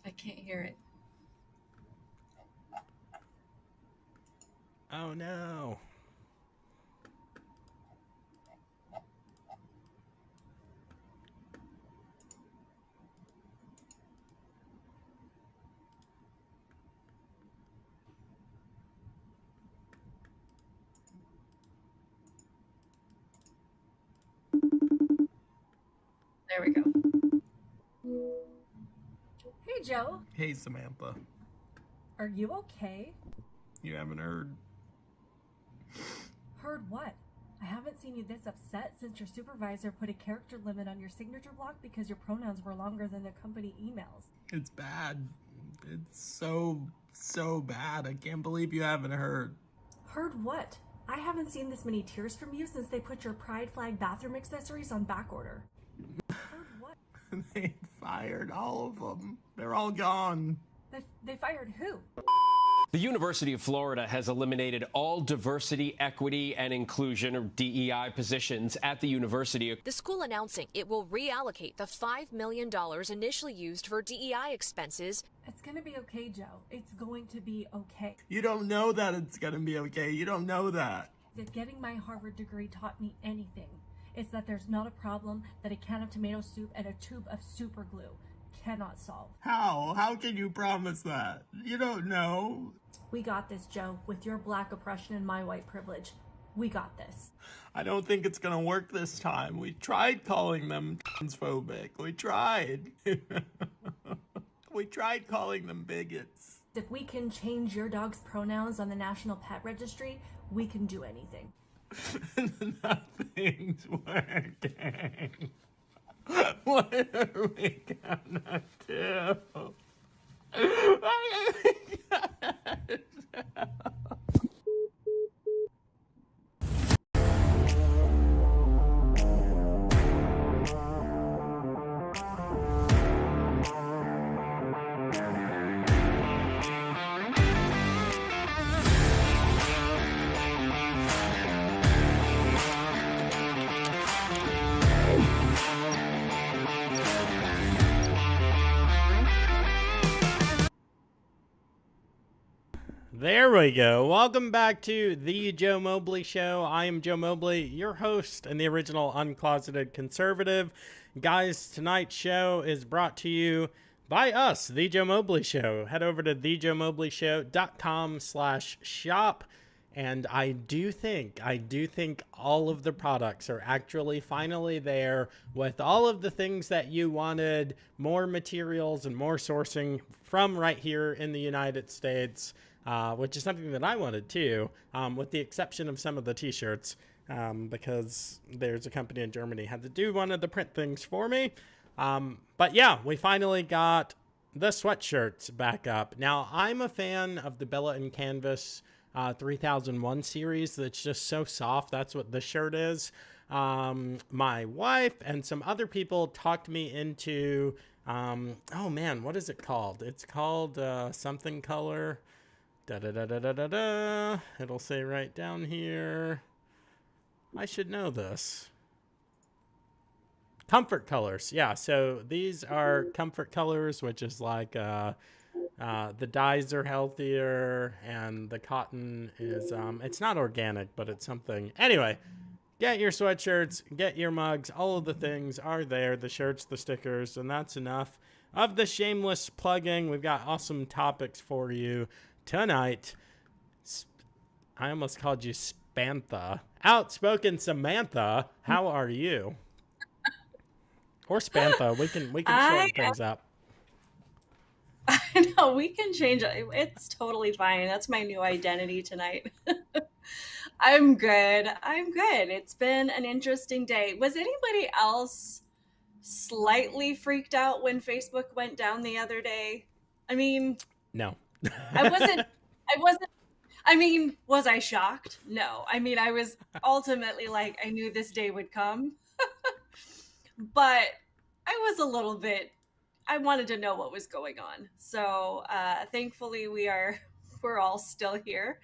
I can't hear it. Oh no. There we go. Hey, Joe. Hey, Samantha. Are you okay? You haven't heard? Heard what? I haven't seen you this upset since your supervisor put a character limit on your signature block because your pronouns were longer than the company emails. It's bad. It's so bad. I can't believe you haven't heard. Heard what? I haven't seen this many tears from you since they put your pride flag bathroom accessories on back order. Heard what? They fired all of them. They're all gone. They fired who? The University of Florida has eliminated all diversity, equity, and inclusion, or DEI, positions at the university. The school announcing it will reallocate the $5 million initially used for DEI expenses. It's gonna be okay, Joe. It's going to be okay. You don't know that it's gonna be okay. You don't know that. If getting my Harvard degree taught me anything, it's that there's not a problem that a can of tomato soup and a tube of super glue cannot solve. How? How can you promise that? You don't know. We got this, Joe. With your black oppression and my white privilege, we got this. I don't think it's gonna work this time. We tried calling them transphobic. We tried. We tried calling them bigots. If we can change your dog's pronouns on the National Pet Registry, we can do anything. Nothing's working. What are we gonna do? There we go. Welcome back to the Joe Mobley Show. I am Joe Mobley, your host and the original uncloseted conservative. Guys, tonight's show is brought to you by us, the Joe Mobley Show. Head over to thejoemobleyshow.com/shop. And I do think all of the products are actually finally there with all of the things that you wanted, more materials and more sourcing from right here in the United States. Which is something that I wanted too, with the exception of some of the t-shirts, because there's a company in Germany had to do one of the print things for me. But yeah, we finally got the sweatshirts back up. Now, I'm a fan of the Bella and Canvas 3001 series that's just so soft. That's what this shirt is. My wife and some other people talked me into, oh man, what is it called? It's called something color. Da-da-da-da-da-da-da. It'll say right down here. I should know this. Comfort colors. Yeah, so these are comfort colors, which is like the dyes are healthier and the cotton is, it's not organic, but it's something. Anyway, get your sweatshirts, get your mugs. All of the things are there. The shirts, the stickers, and that's enough of the shameless plugging. We've got awesome topics for you tonight. I almost called you Spantha. Outspoken Samantha, how are you? Or Spantha, we can shorten things up. I know, we can change it. It's totally fine. That's my new identity tonight. I'm good. It's been an interesting day. Was anybody else slightly freaked out when Facebook went down the other day? I mean, no. I wasn't, I mean, was I shocked? No. I mean, I was ultimately like, I knew this day would come, but I was a little bit, I wanted to know what was going on. So, thankfully we're all still here,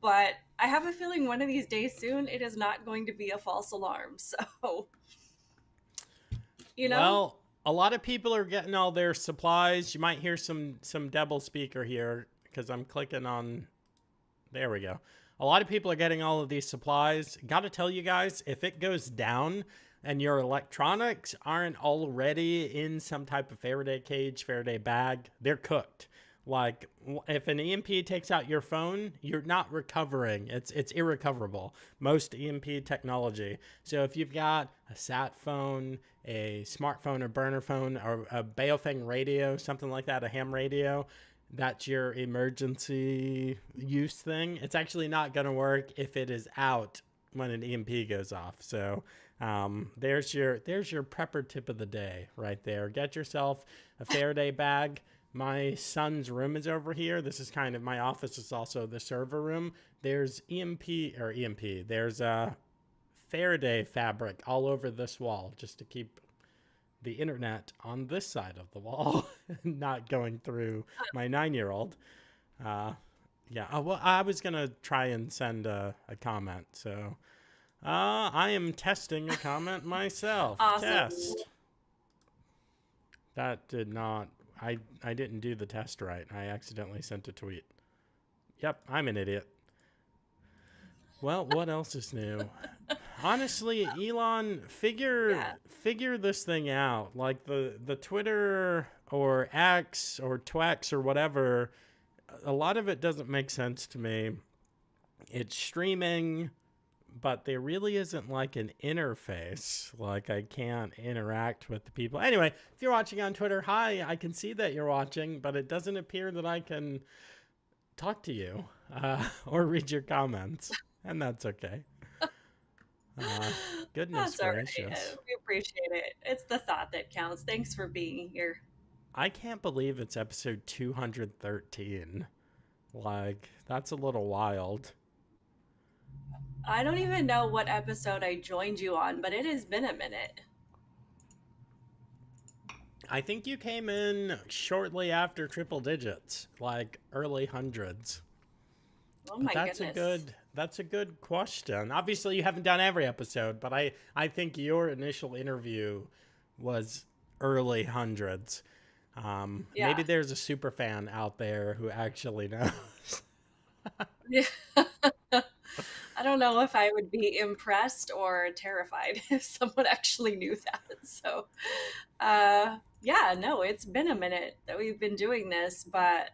but I have a feeling one of these days soon, it is not going to be a false alarm. So, you know. Well, A lot of people are getting all their supplies. You might hear some double speaker here because I'm clicking on. There we go. A lot of people are getting all of these supplies. Got to tell you guys, if it goes down and your electronics aren't already in some type of Faraday cage, Faraday bag, they're cooked. Like, if an EMP takes out your phone, you're not recovering. It's irrecoverable, most EMP technology. So if you've got a sat phone, a smartphone or burner phone, or a Baofeng radio, something like that, a ham radio, that's your emergency use thing. It's actually not going to work if it is out when an EMP goes off. So there's your prepper tip of the day right there. Get yourself a Faraday bag. My son's room is over here. This is kind of, my office is also the server room. There's there's a Faraday fabric all over this wall just to keep the internet on this side of the wall, not going through my 9-year-old. Yeah. Oh, well, I was going to try and send a comment. So I am testing a comment myself. Awesome. Test. That did not... I didn't do the test right. I accidentally sent a tweet. Yep, I'm an idiot. Well, what else is new? Honestly, Elon, figure this thing out. Like the Twitter or X or Twex or whatever, a lot of it doesn't make sense to me. It's streaming, but there really isn't like an interface. Like, I can't interact with the people. Anyway, if you're watching on Twitter, hi, I can see that you're watching, but it doesn't appear that I can talk to you or read your comments, and that's okay. Goodness That's all gracious. right. We appreciate it. It's the thought that counts. Thanks for being here. I can't believe it's episode 213. Like, that's a little wild. I don't even know what episode I joined you on, but it has been a minute. I think you came in shortly after triple digits, like early hundreds. Oh my That's goodness. That's a good question. Obviously, you haven't done every episode, but I think your initial interview was early hundreds. Maybe there's a super fan out there who actually knows. Yeah. I don't know if I would be impressed or terrified if someone actually knew that. So, no, it's been a minute that we've been doing this, but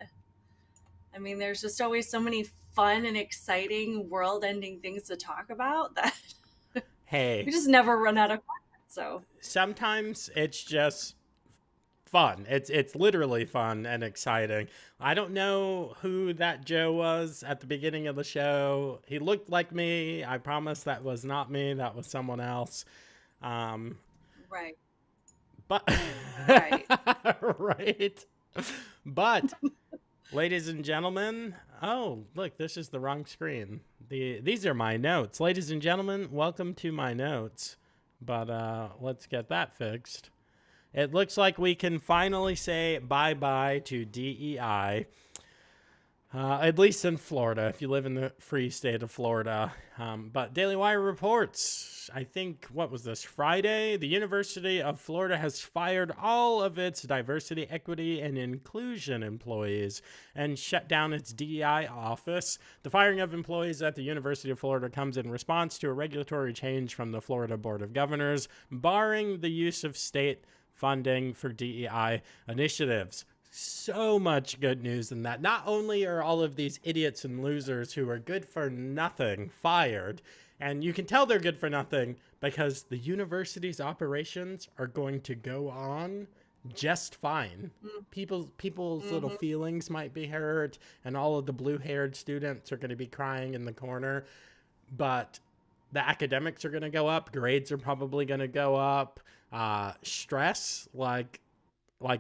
I mean, there's just always so many fun and exciting world-ending things to talk about that Hey, we just never run out of content. So sometimes it's just fun. It's literally fun and exciting. I don't know who that Joe was at the beginning of the show. He looked like me. I promise that was not me. That was someone else. right. But Right. right. But ladies and gentlemen, oh, look, this is the wrong screen. These are my notes. Ladies and gentlemen, welcome to my notes. But let's get that fixed. It looks like we can finally say bye-bye to DEI, at least in Florida, if you live in the free state of Florida. But Daily Wire reports, I think, what was this, Friday? The University of Florida has fired all of its diversity, equity, and inclusion employees and shut down its DEI office. The firing of employees at the University of Florida comes in response to a regulatory change from the Florida Board of Governors, barring the use of state funding for DEI initiatives. So much good news in that. Not only are all of these idiots and losers who are good for nothing fired, and you can tell they're good for nothing because the university's operations are going to go on just fine. People's little feelings might be hurt, and all of the blue-haired students are going to be crying in the corner, but the academics are going to go up. Grades are probably going to go up. Stress, like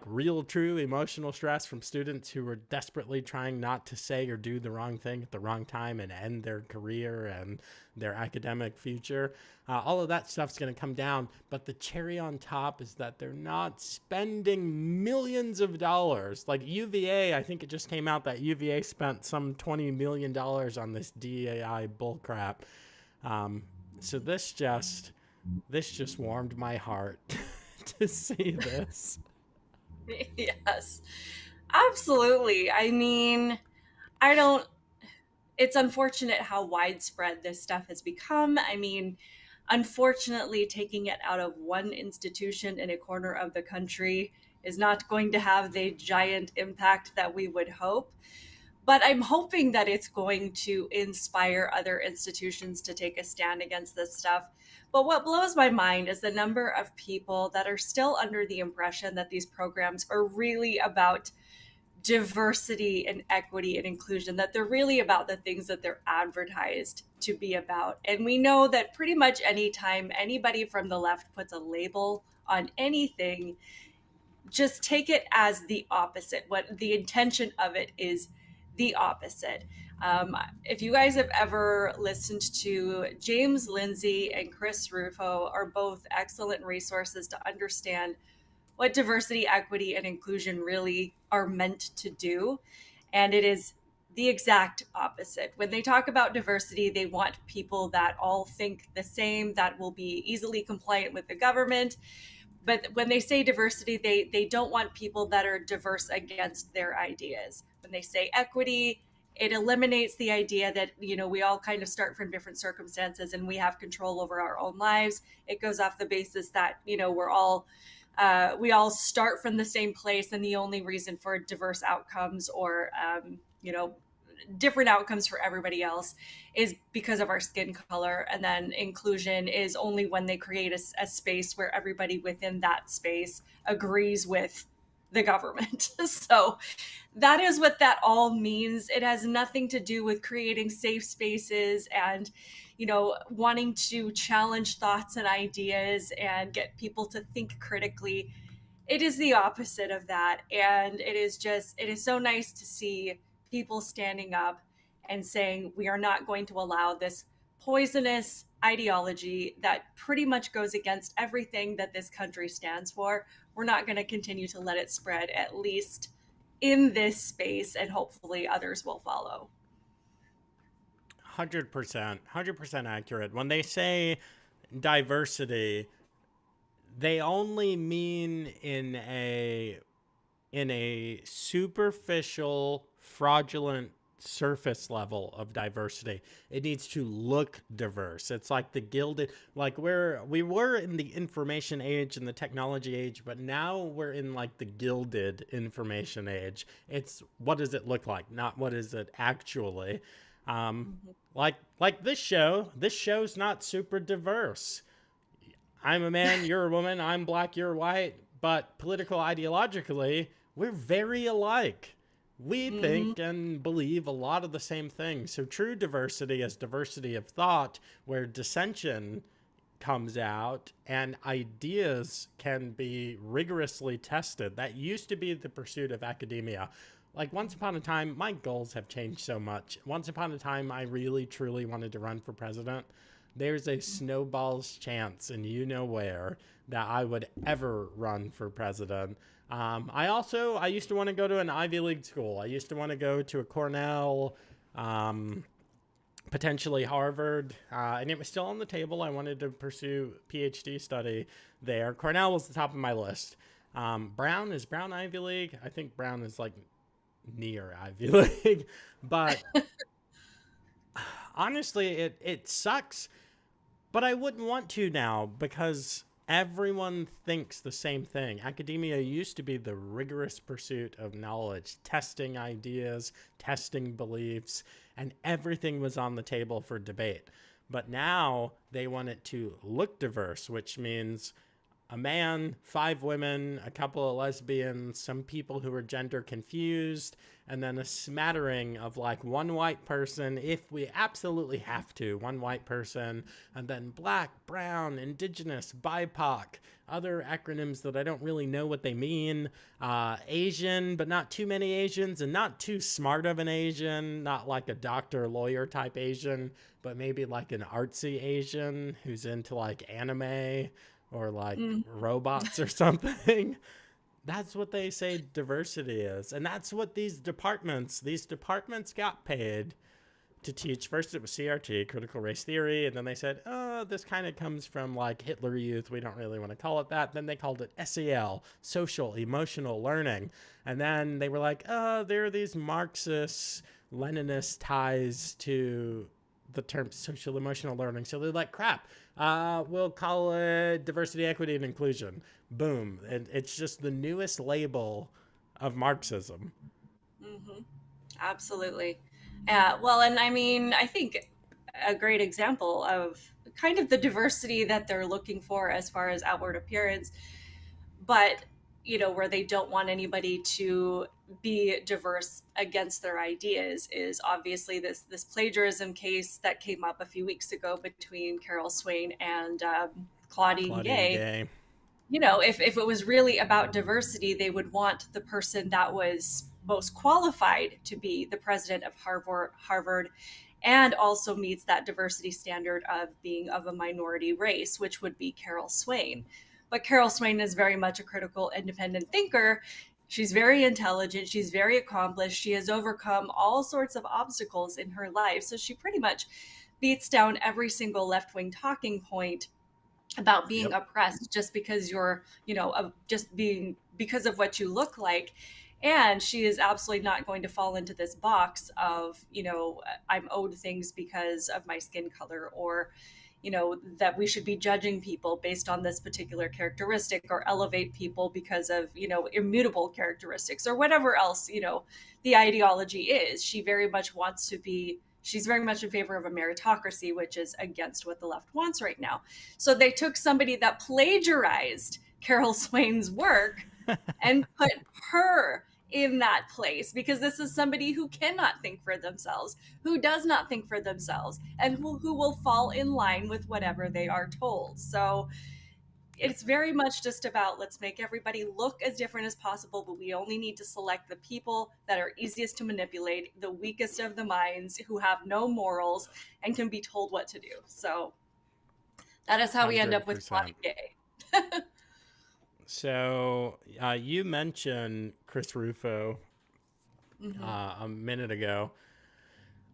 real, true emotional stress from students who are desperately trying not to say or do the wrong thing at the wrong time and end their career and their academic future. All of that stuff's going to come down. But the cherry on top is that they're not spending millions of dollars. Like UVA, I think it just came out that UVA spent some $20 million on this DEI bullcrap. So this just warmed my heart to see this. Yes, absolutely. I mean, it's unfortunate how widespread this stuff has become. I mean, unfortunately, taking it out of one institution in a corner of the country is not going to have the giant impact that we would hope. But I'm hoping that it's going to inspire other institutions to take a stand against this stuff. But what blows my mind is the number of people that are still under the impression that these programs are really about diversity and equity and inclusion, that they're really about the things that they're advertised to be about. And we know that pretty much anytime anybody from the left puts a label on anything, just take it as the opposite. What the intention of it is the opposite. If you guys have ever listened to James Lindsay and Chris Rufo, are both excellent resources to understand what diversity, equity, and inclusion really are meant to do. And it is the exact opposite. When they talk about diversity, they want people that all think the same, that will be easily compliant with the government. But when they say diversity, they don't want people that are diverse against their ideas. When they say equity, it eliminates the idea that, we all kind of start from different circumstances and we have control over our own lives. It goes off the basis that, we all start from the same place, and the only reason for diverse outcomes or, different outcomes for everybody else is because of our skin color. And then inclusion is only when they create a space where everybody within that space agrees with the government. So that is what that all means. It has nothing to do with creating safe spaces and, wanting to challenge thoughts and ideas and get people to think critically. It is the opposite of that. And it is so nice to see people standing up and saying, we are not going to allow this poisonous ideology that pretty much goes against everything that this country stands for. We're not going to continue to let it spread, at least in this space, and hopefully others will follow. 100% accurate. When they say diversity, they only mean in a superficial, fraudulent surface level of diversity. It needs to look diverse. It's like the gilded, like we were in the information age and the technology age, but now we're in like the gilded information age. It's what does it look like, not what is it actually. Like this show's not super diverse. I'm a man, you're a woman, I'm black, you're white, but political ideologically, we're very alike. We think and believe a lot of the same things. So true diversity is diversity of thought, where dissension comes out and ideas can be rigorously tested. That used to be the pursuit of academia. Like once upon a time, my goals have changed so much. Once upon a time, I really, truly wanted to run for president. There's a snowball's chance, and you know where, that I would ever run for president. I used to want to go to an Ivy League school. I used to want to go to a Cornell, potentially Harvard, and it was still on the table. I wanted to pursue PhD study there. Cornell was the top of my list. Brown Ivy League? I think Brown is like near Ivy League, but honestly, it sucks, but I wouldn't want to now because everyone thinks the same thing. Academia used to be the rigorous pursuit of knowledge, testing ideas, testing beliefs, and everything was on the table for debate. But now they want it to look diverse, which means a man, 5 women, a couple of lesbians, some people who are gender confused, and then a smattering of like one white person, if we absolutely have to, one white person, and then black, brown, indigenous, BIPOC, other acronyms that I don't really know what they mean, Asian, but not too many Asians, and not too smart of an Asian, not like a doctor, lawyer type Asian, but maybe like an artsy Asian who's into like anime or like robots or something. That's what they say diversity is. And that's what these departments got paid to teach. First it was CRT, critical race theory, and then they said, oh, this kind of comes from like Hitler Youth. We don't really want to call it that. Then they called it SEL, social emotional learning. And then they were like, oh, there are these Marxist Leninist ties to the term social emotional learning. So they're like, crap, we'll call it diversity, equity, and inclusion. Boom. And it's just the newest label of Marxism. Mm-hmm. Absolutely. Yeah. Well, and I mean, I think a great example of kind of the diversity that they're looking for as far as outward appearance, but where they don't want anybody to be diverse against their ideas is obviously this plagiarism case that came up a few weeks ago between Carol Swain and Claudine Gay. If it was really about diversity, they would want the person that was most qualified to be the president of Harvard and also meets that diversity standard of being of a minority race, which would be Carol Swain. But Carol Swain is very much a critical, independent thinker. She's very intelligent. She's very accomplished. She has overcome all sorts of obstacles in her life. So she pretty much beats down every single left-wing talking point about being oppressed just because you're, because of what you look like. And she is absolutely not going to fall into this box of, I'm owed things because of my skin color, or, that we should be judging people based on this particular characteristic, or elevate people because of, immutable characteristics, or whatever else, the ideology is. She very much wants to be, she's very much in favor of a meritocracy, which is against what the left wants right now. So they took somebody that plagiarized Carol Swain's work and put her in that place, because this is somebody who cannot think for themselves, who does not think for themselves, and who will fall in line with whatever they are told. So it's very much just about, let's make everybody look as different as possible, but we only need to select the people that are easiest to manipulate, the weakest of the minds, who have no morals and can be told what to do. So that is how we end up with 100%. Claudine Gay. So you mentioned Chris Rufo a minute ago,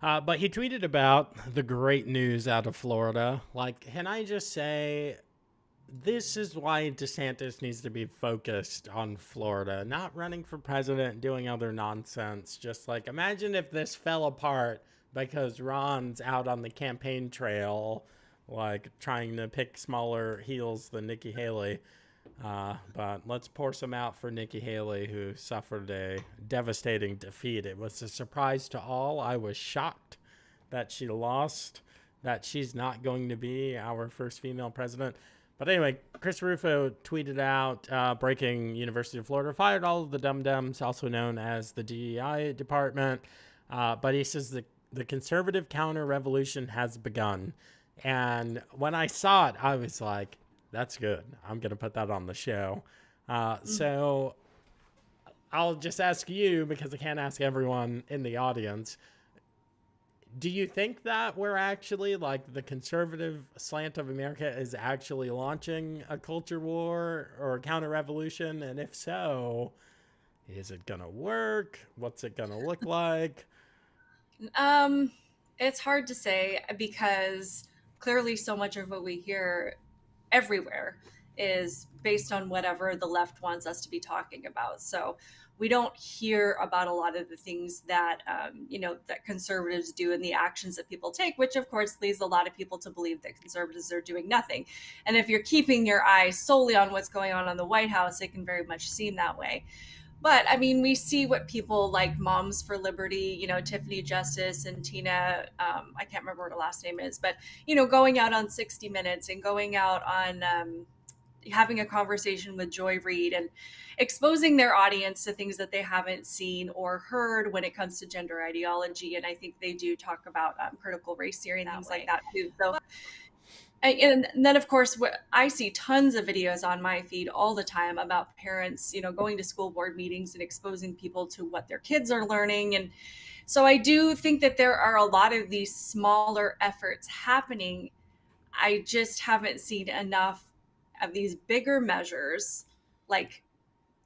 but he tweeted about the great news out of Florida. Like, can I just say, this is why DeSantis needs to be focused on Florida, not running for president, doing other nonsense. Just like, imagine if this fell apart because Ron's out on the campaign trail, like trying to pick smaller heels than Nikki Haley. But let's pour some out for Nikki Haley, who suffered a devastating defeat. It was a surprise to all. I was shocked that she lost, that she's not going to be our first female president. But anyway, Chris Rufo tweeted out, breaking: University of Florida fired all of the dum-dums, also known as the DEI department. But he says the conservative counter-revolution has begun. And when I saw it, I was like, that's good. I'm going to put that on the show. So I'll just ask you, because I can't ask everyone in the audience. Do you think that we're actually, like, the conservative slant of America is actually launching a culture war or a counter-revolution? And if so, is it going to work? What's it going to look like? It's hard to say, because clearly so much of what we hear everywhere is based on whatever the left wants us to be talking about. So we don't hear about a lot of the things that, that conservatives do and the actions that people take, which of course leads a lot of people to believe that conservatives are doing nothing. And if you're keeping your eye solely on what's going on in the White House, it can very much seem that way. But I mean, we see what people like Moms for Liberty, Tiffany Justice and Tina, I can't remember what her last name is, but, going out on 60 Minutes and going out on having a conversation with Joy Reid and exposing their audience to things that they haven't seen or heard when it comes to gender ideology. And I think they do talk about critical race theory and things like that too. So, and then of course, I see tons of videos on my feed all the time about parents, going to school board meetings and exposing people to what their kids are learning. And so I do think that there are a lot of these smaller efforts happening. I just haven't seen enough of these bigger measures, like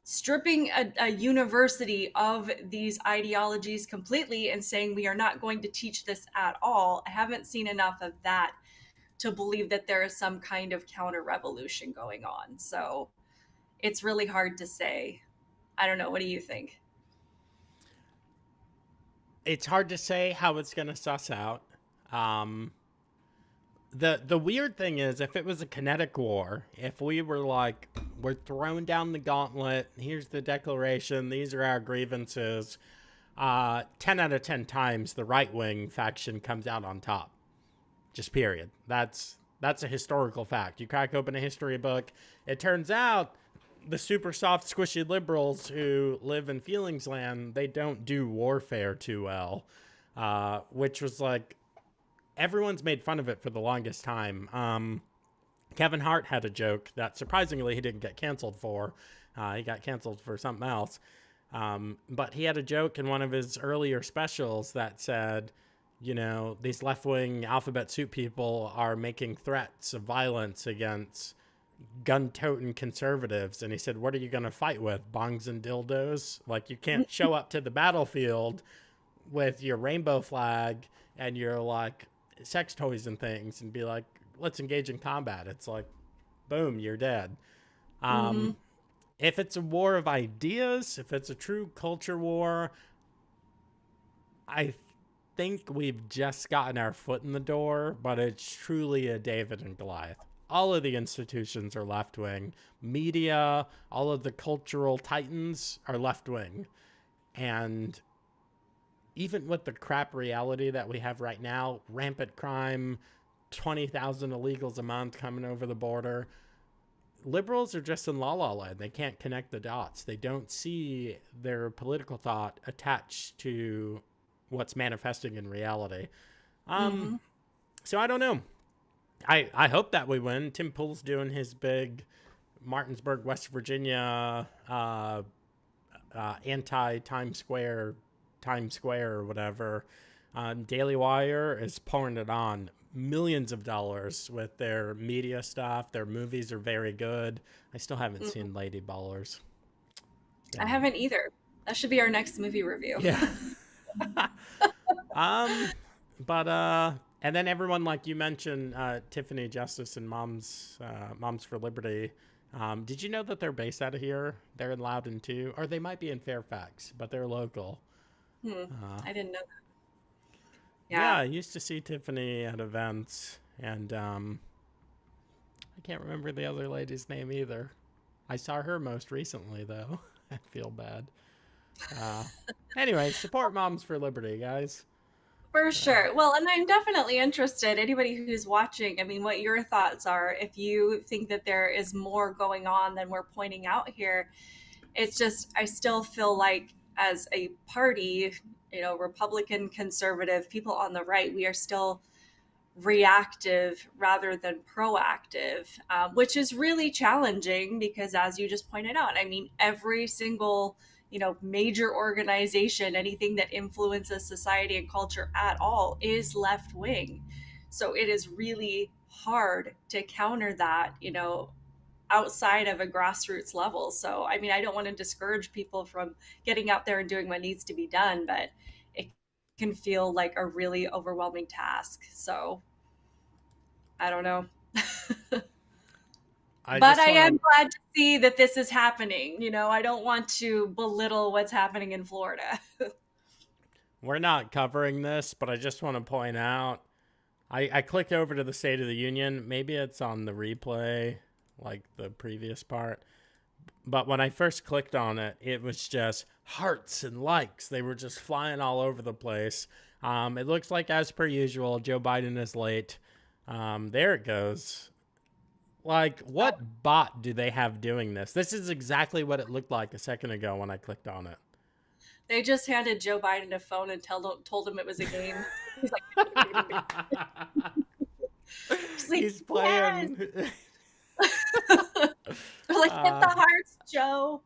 stripping a university of these ideologies completely and saying we are not going to teach this at all. I haven't seen enough of that to believe that there is some kind of counter revolution going on. So it's really hard to say. I don't know. What do you think? It's hard to say how it's going to suss out. The weird thing is, if it was a kinetic war, if we were like, we're throwing down the gauntlet, here's the declaration, these are our grievances, 10 out of 10 times the right-wing faction comes out on top. Just period. That's a historical fact. You crack open a history book, it turns out the super soft, squishy liberals who live in feelings land, they don't do warfare too well, which was like, everyone's made fun of it for the longest time. Kevin Hart had a joke that surprisingly he didn't get canceled for. He got canceled for something else. But he had a joke in one of his earlier specials that said, you know, these left-wing alphabet soup people are making threats of violence against gun-toting conservatives. And he said, what are you going to fight with? Bongs and dildos? Like, you can't show up to the battlefield with your rainbow flag and your, like, sex toys and things and be like, let's engage in combat. It's like, boom, you're dead. If it's a war of ideas, if it's a true culture war, I think we've just gotten our foot in the door, but it's truly a David and Goliath. All of the institutions are left-wing. Media, all of the cultural titans are left-wing. And even with the crap reality that we have right now, rampant crime, 20,000 illegals a month coming over the border, liberals are just in la-la land. They can't connect the dots. They don't see their political thought attached to what's manifesting in reality. So I don't know. I hope that we win. Tim Pool's doing his big Martinsburg, West Virginia anti-Times Square or whatever. Daily Wire is pouring it on millions of dollars with their media stuff. Their movies are very good. I still haven't seen Lady Ballers. I haven't either. That should be our next movie review. Yeah. And then everyone, like you mentioned, Tiffany Justice and Moms for Liberty. Did you know that they're based out of here? They're in Loudoun too, or they might be in Fairfax, but they're local. I didn't know that. Yeah, I used to see Tiffany at events, and I can't remember the other lady's name either. I saw her most recently, though. I feel bad. Anyway, support Moms for Liberty, guys. For sure. Well, and I'm definitely interested, anybody who's watching, I mean, what your thoughts are. If you think that there is more going on than we're pointing out here, it's just, I still feel like as a party, you know, Republican, conservative, people on the right, we are still reactive rather than proactive, which is really challenging because, as you just pointed out, I mean, every single, you know, major organization, anything that influences society and culture at all is left wing. So it is really hard to counter that, you know, outside of a grassroots level. So, I mean, I don't want to discourage people from getting out there and doing what needs to be done, but it can feel like a really overwhelming task. So I don't know. I am glad to see that this is happening. You know, I don't want to belittle what's happening in Florida. We're not covering this, but I just want to point out, I clicked over to the State of the Union. Maybe it's on the replay, like the previous part. But when I first clicked on it, it was just hearts and likes. They were just flying all over the place. It looks like, as per usual, Joe Biden is late. There it goes. Like, what bot do they have doing this? This is exactly what it looked like a second ago when I clicked on it. They just handed Joe Biden a phone and told him it was a game. He's like, he's playing. Yes! Like, hit the hearts, Joe.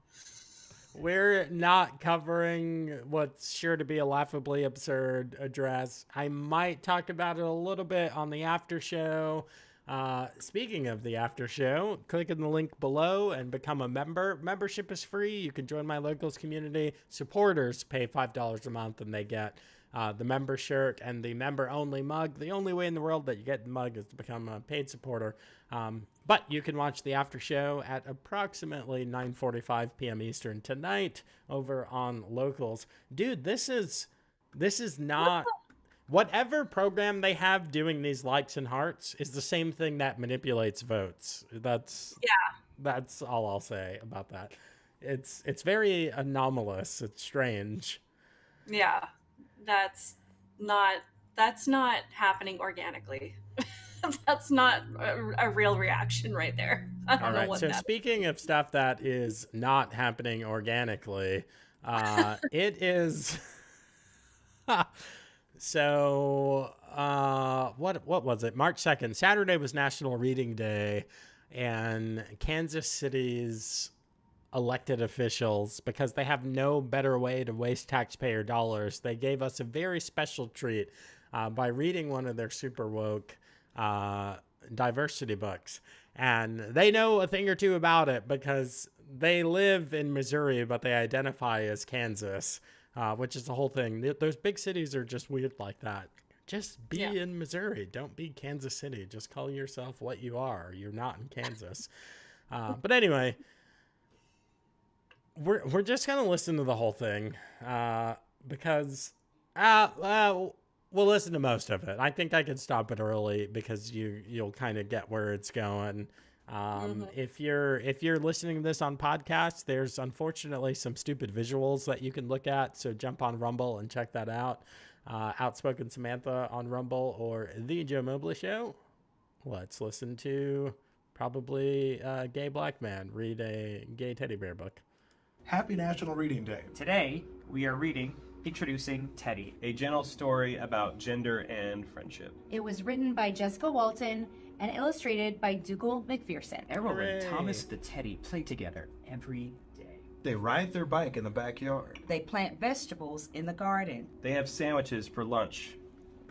We're not covering what's sure to be a laughably absurd address. I might talk about it a little bit on the after show, Speaking of the after show, click in the link below and become a member. Membership is free. You can join my locals community. Supporters pay $5 a month and they get the member shirt and the member-only mug. The only way in the world that you get the mug is to become a paid supporter. But you can watch the after show at approximately 9:45 p.m. Eastern tonight over on Locals. Dude, this is not... Whatever program they have doing these likes and hearts is the same thing that manipulates votes. That's all I'll say about that. It's very anomalous. It's strange. Yeah. That's not happening organically. That's not a real reaction right there. I don't know what so that speaking of stuff that is not happening organically, it is so what was it? March 2nd. Saturday was National Reading Day, and Kansas City's elected officials, because they have no better way to waste taxpayer dollars, they gave us a very special treat by reading one of their super woke diversity books. And they know a thing or two about it because they live in Missouri, but they identify as Kansas, which is the whole thing. Those big cities are just weird like that. Just be in Missouri. Don't be Kansas City. Just call yourself what you are. You're not in Kansas. But anyway, we're just gonna listen to the whole thing because we'll listen to most of it. I think I could stop it early because you'll kind of get where it's going. If you're listening to this on podcast, there's unfortunately some stupid visuals that you can look at. So jump on Rumble and check that out. Outspoken Samantha on Rumble or the Joe Mobley Show. Let's listen to probably a gay black man read a gay teddy bear book. Happy National Reading Day. Today, we are introducing Teddy, a gentle story about gender and friendship. It was written by Jessica Walton and illustrated by Dougal McPherson. Errol and Thomas the Teddy play together every day. They ride their bike in the backyard. They plant vegetables in the garden. They have sandwiches for lunch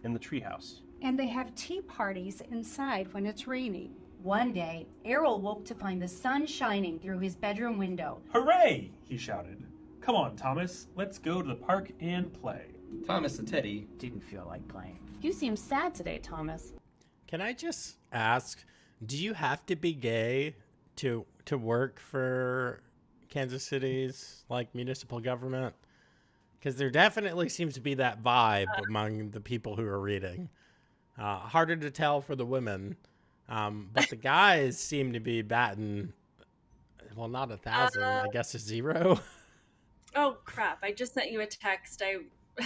in the treehouse. And they have tea parties inside when it's raining. One day, Errol woke to find the sun shining through his bedroom window. Hooray! He shouted. Come on, Thomas, let's go to the park and play. Thomas the Teddy didn't feel like playing. You seem sad today, Thomas. Can I just ask, do you have to be gay to work for Kansas City's like municipal government? Because there definitely seems to be that vibe among the people who are reading. Harder to tell for the women. But the guys seem to be batting, well, not 1,000, I guess a 0. Oh, crap. I just sent you a text.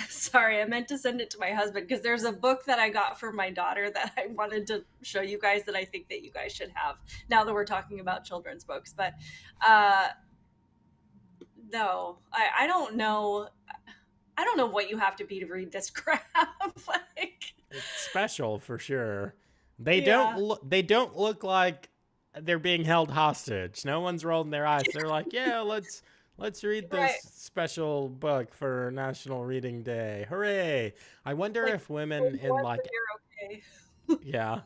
Sorry, I meant to send it to my husband because there's a book that I got for my daughter that I wanted to show you guys that I think that you guys should have now that we're talking about children's books. But no, I don't know. I don't know what you have to be to read this crap. Like, it's special for sure. They don't look like they're being held hostage. No one's rolling their eyes. They're like, yeah, let's read this special book for National Reading Day. Hooray! I wonder if women in like, okay. Yeah,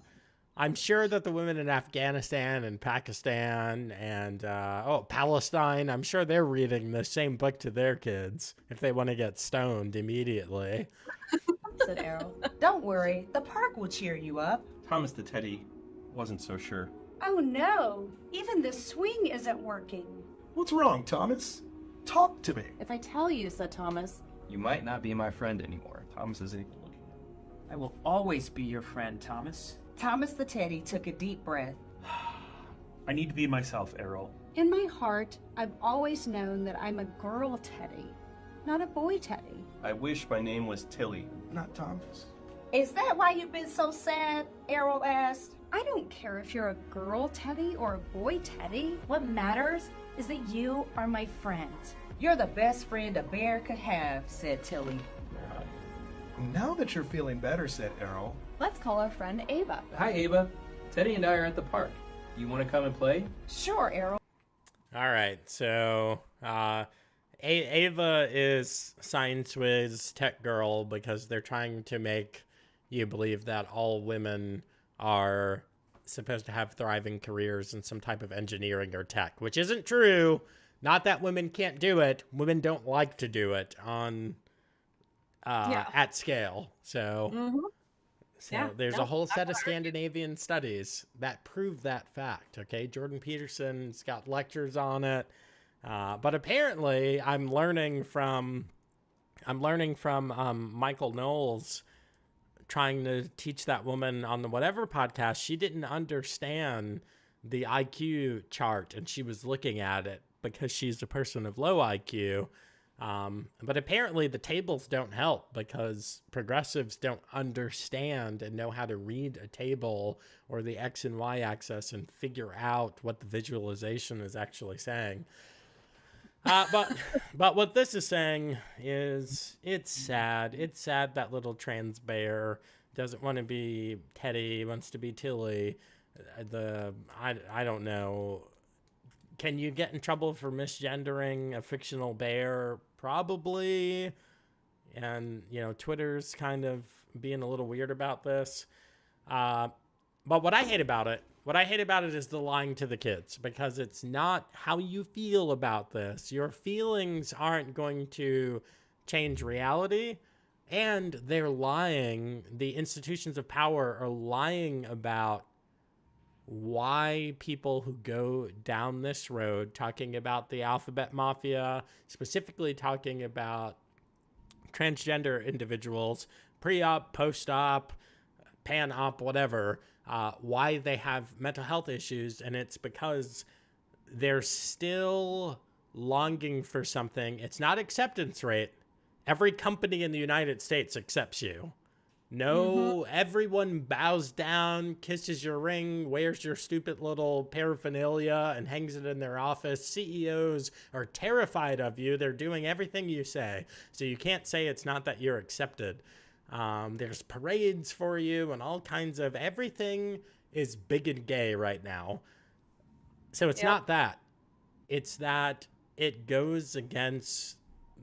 I'm sure that the women in Afghanistan and Pakistan and Palestine, I'm sure they're reading the same book to their kids if they want to get stoned immediately. Said Errol. Don't worry, the park will cheer you up. Thomas the Teddy wasn't so sure. Oh no, even the swing isn't working. What's wrong, Thomas? Talk to me. If I tell you, said Thomas. You might not be my friend anymore. Thomas isn't even looking at me. I will always be your friend, Thomas. Thomas the Teddy took a deep breath. I need to be myself, Errol. In my heart, I've always known that I'm a girl Teddy, not a boy Teddy. I wish my name was Tilly. Not Thomas. Is that why you've been so sad? Errol asked. I don't care if you're a girl Teddy or a boy Teddy. What matters is that you are my friend. You're the best friend a bear could have, said Tilly. Now that you're feeling better, said Errol. Let's call our friend Ava. Hi, Ava. Teddy and I are at the park. Do you want to come and play? Sure, Errol. All right, so Ava is Science Wiz Tech Girl because they're trying to make you believe that all women are supposed to have thriving careers in some type of engineering or tech, which isn't true. Not that women can't do it. Women don't like to do it on at scale. So, there's a whole set of Scandinavian studies that prove that fact. Okay, Jordan Peterson's got lectures on it, but apparently, I'm learning from Michael Knowles, trying to teach that woman on the whatever podcast. She didn't understand the IQ chart, and she was looking at it because she's a person of low IQ. But apparently the tables don't help because progressives don't understand and know how to read a table or the X and Y axis and figure out what the visualization is actually saying. But what this is saying is it's sad. It's sad that little trans bear doesn't want to be Teddy, wants to be Tilly. I don't know. Can you get in trouble for misgendering a fictional bear? Probably. And, Twitter's kind of being a little weird about this. But what I hate about it is the lying to the kids, because it's not how you feel about this. Your feelings aren't going to change reality, and they're lying. The institutions of power are lying about why people who go down this road, talking about the alphabet mafia, specifically talking about transgender individuals, pre-op, post-op, pan-op, whatever, why they have mental health issues, and it's because they're still longing for something. It's not acceptance rate. Every company in the United States accepts you. No, everyone bows down, kisses your ring, wears your stupid little paraphernalia, and hangs it in their office. CEOs are terrified of you. They're doing everything you say. So you can't say it's not that you're accepted. There's parades for you and all kinds of everything is big and gay right now. So it's not that. It's that it goes against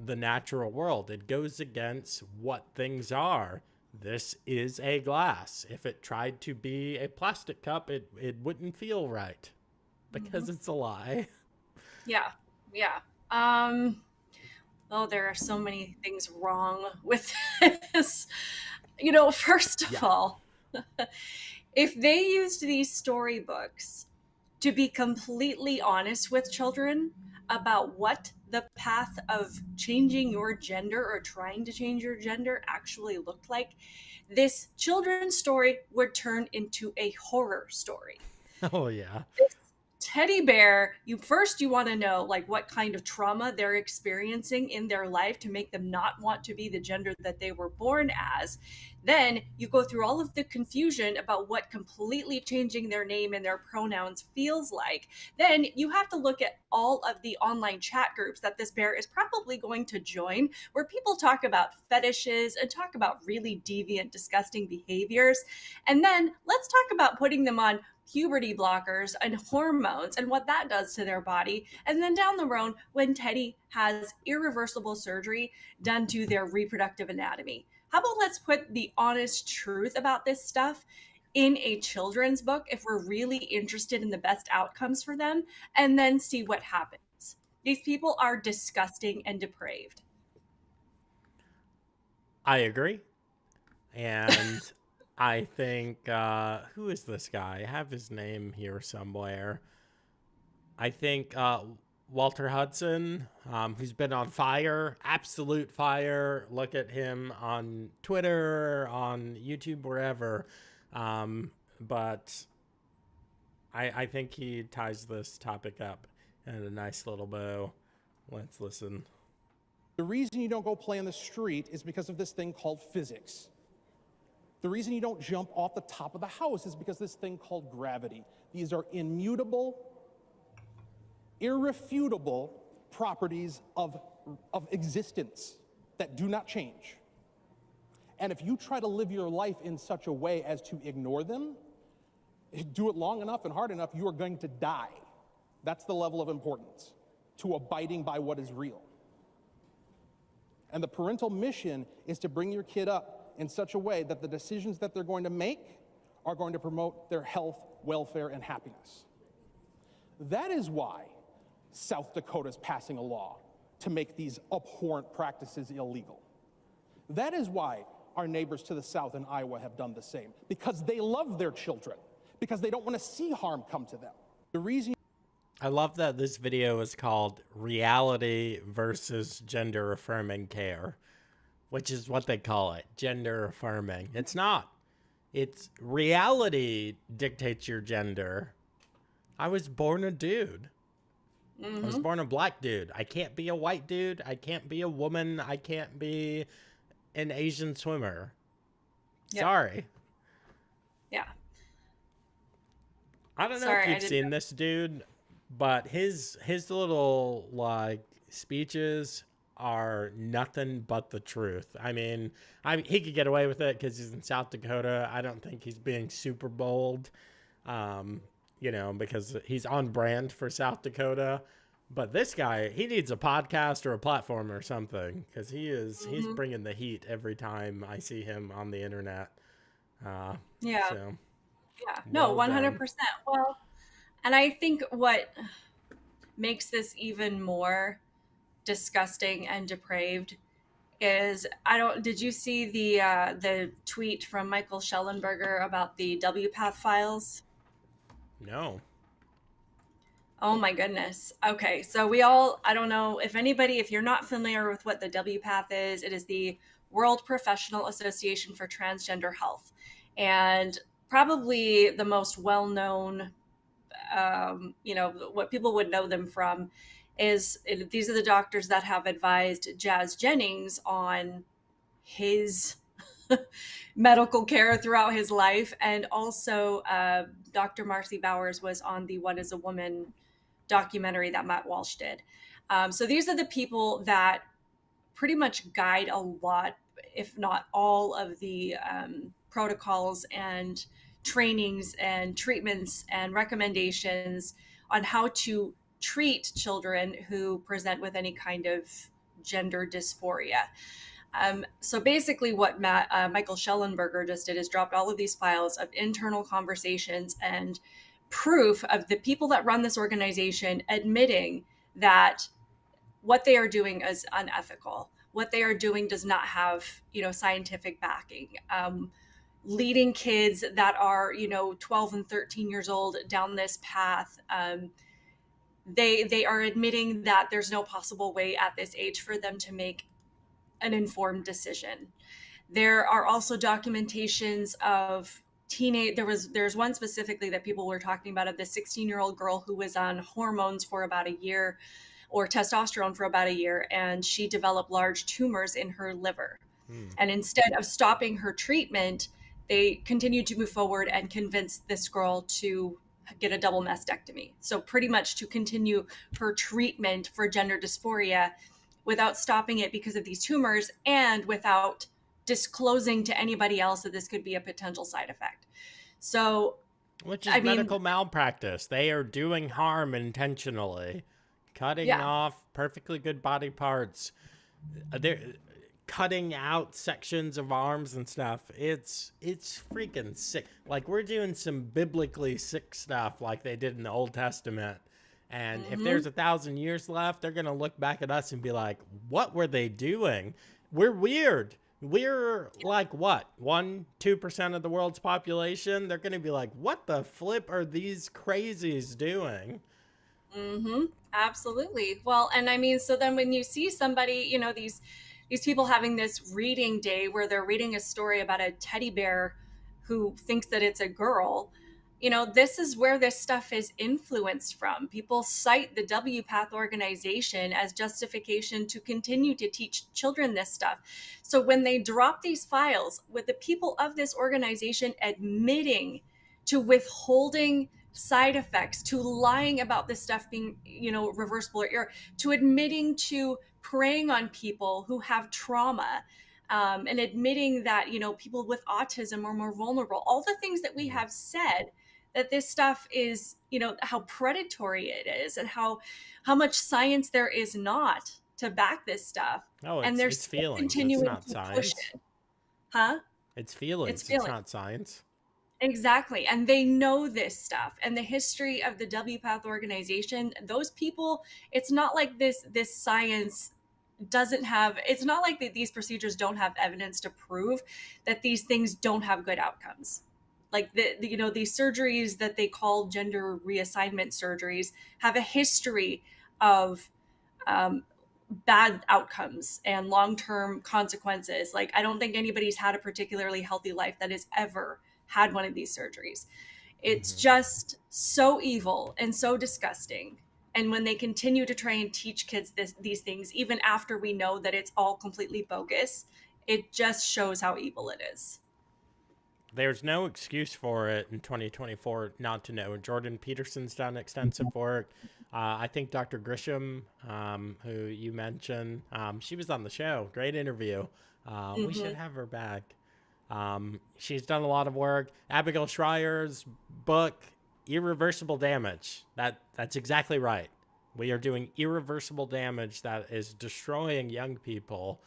the natural world. It goes against what things are. This is a glass. If it tried to be a plastic cup, it wouldn't feel right because it's a lie. Yeah. Oh, there are so many things wrong with this. First of all, if they used these storybooks to be completely honest with children about what the path of changing your gender or trying to change your gender actually looked like, this children's story would turn into a horror story. Oh, yeah. This teddy bear, you want to know what kind of trauma they're experiencing in their life to make them not want to be the gender that they were born as. Then you go through all of the confusion about what completely changing their name and their pronouns feels like. Then you have to look at all of the online chat groups that this bear is probably going to join, where people talk about fetishes and talk about really deviant, disgusting behaviors. And then let's talk about putting them on puberty blockers and hormones and what that does to their body. And then down the road, when Teddy has irreversible surgery done to their reproductive anatomy. How about let's put the honest truth about this stuff in a children's book if we're really interested in the best outcomes for them, and then see what happens. These people are disgusting and depraved. I agree. And I think, who is this guy? I have his name here somewhere. I think Walter Hudson, who's been on fire, absolute fire. Look at him on Twitter, on YouTube, wherever. But I think he ties this topic up in a nice little bow. Let's listen. The reason you don't go play on the street is because of this thing called physics. The reason you don't jump off the top of the house is because of this thing called gravity. These are immutable, irrefutable properties of existence that do not change. And if you try to live your life in such a way as to ignore them, do it long enough and hard enough, you are going to die. That's the level of importance to abiding by what is real. And the parental mission is to bring your kid up in such a way that the decisions that they're going to make are going to promote their health welfare, and happiness. That is why South Dakota is passing a law to make these abhorrent practices illegal. That is why our neighbors to the south in Iowa have done the same, because they love their children, because they don't want to see harm come to them. The reason I love that this video is called Reality versus Gender Affirming Care, which is what they call it, gender affirming. It's not. It's reality dictates your gender. I was born a dude. I was born a black dude. I can't be a white dude. I can't be a woman. I can't be an Asian swimmer. Yep. Sorry. Yeah. I don't know if you've seen this dude, but his little like speeches are nothing but the truth. I mean, he could get away with it because he's in South Dakota. I don't think he's being super bold, you know, because he's on brand for South Dakota. But this guy, he needs a podcast or a platform or something, because he's bringing the heat every time I see him on the internet. Yeah. So, yeah. No, 100%. Well, and I think what makes this even more disgusting and depraved is, did you see the tweet from Michael Schellenberger about the WPATH files? No. Oh my goodness. Okay. So I don't know if you're not familiar with what the WPATH is, it is the World Professional Association for Transgender Health. And probably the most well-known, what people would know them from is these are the doctors that have advised Jazz Jennings on his medical care throughout his life. And also Dr. Marcy Bowers was on the What is a Woman documentary that Matt Walsh did. So these are the people that pretty much guide a lot, if not all of the protocols and trainings and treatments and recommendations on how to treat children who present with any kind of gender dysphoria. So basically what Michael Schellenberger just did is dropped all of these files of internal conversations and proof of the people that run this organization admitting that what they are doing is unethical. What they are doing does not have, scientific backing. Leading kids that are, 12 and 13 years old down this path. They are admitting that there's no possible way at this age for them to make an informed decision. There are also documentations of there's one specifically that people were talking about of the 16-year-old girl who was on hormones for about a year, or testosterone for about a year, and she developed large tumors in her liver. And instead of stopping her treatment, they continued to move forward and convince this girl to get a double mastectomy. So pretty much to continue her treatment for gender dysphoria without stopping it because of these tumors and without disclosing to anybody else that this could be a potential side effect. So, which is medical malpractice. They are doing harm intentionally, cutting off perfectly good body parts. They're cutting out sections of arms and stuff. It's freaking sick. Like, we're doing some biblically sick stuff like they did in the Old Testament. And if there's 1,000 years left, they're going to look back at us and be like, what were they doing? We're weird. We're like, what, 1-2% of the world's population? They're going to be like, what the flip are these crazies doing? Absolutely. Well, and I mean, so then when you see somebody, these people having this reading day where they're reading a story about a teddy bear who thinks that it's a girl, this is where this stuff is influenced from. People cite the WPATH organization as justification to continue to teach children this stuff. So when they drop these files with the people of this organization admitting to withholding side effects, to lying about this stuff being, reversible or to admitting to preying on people who have trauma, and admitting that, people with autism are more vulnerable, all the things that we have said, that this stuff is, how predatory it is and how much science there is not to back this stuff. Oh, and it's feelings. It's not science. Huh? It's feelings. It's not science. Exactly. And they know this stuff. And the history of the WPATH organization, those people, it's not like this science doesn't have, it's not like these procedures don't have evidence to prove that these things don't have good outcomes. Like these surgeries that they call gender reassignment surgeries have a history of bad outcomes and long-term consequences. Like, I don't think anybody's had a particularly healthy life that has ever had one of these surgeries. It's just so evil and so disgusting. And when they continue to try and teach kids these things, even after we know that it's all completely bogus, it just shows how evil it is. There's no excuse for it in 2024 not to know. Jordan Peterson's done extensive work. I think Dr. Grisham, who you mentioned, she was on the show. Great interview. We should have her back. She's done a lot of work. Abigail Schreier's book, Irreversible Damage. That's exactly right. We are doing irreversible damage that is destroying young people.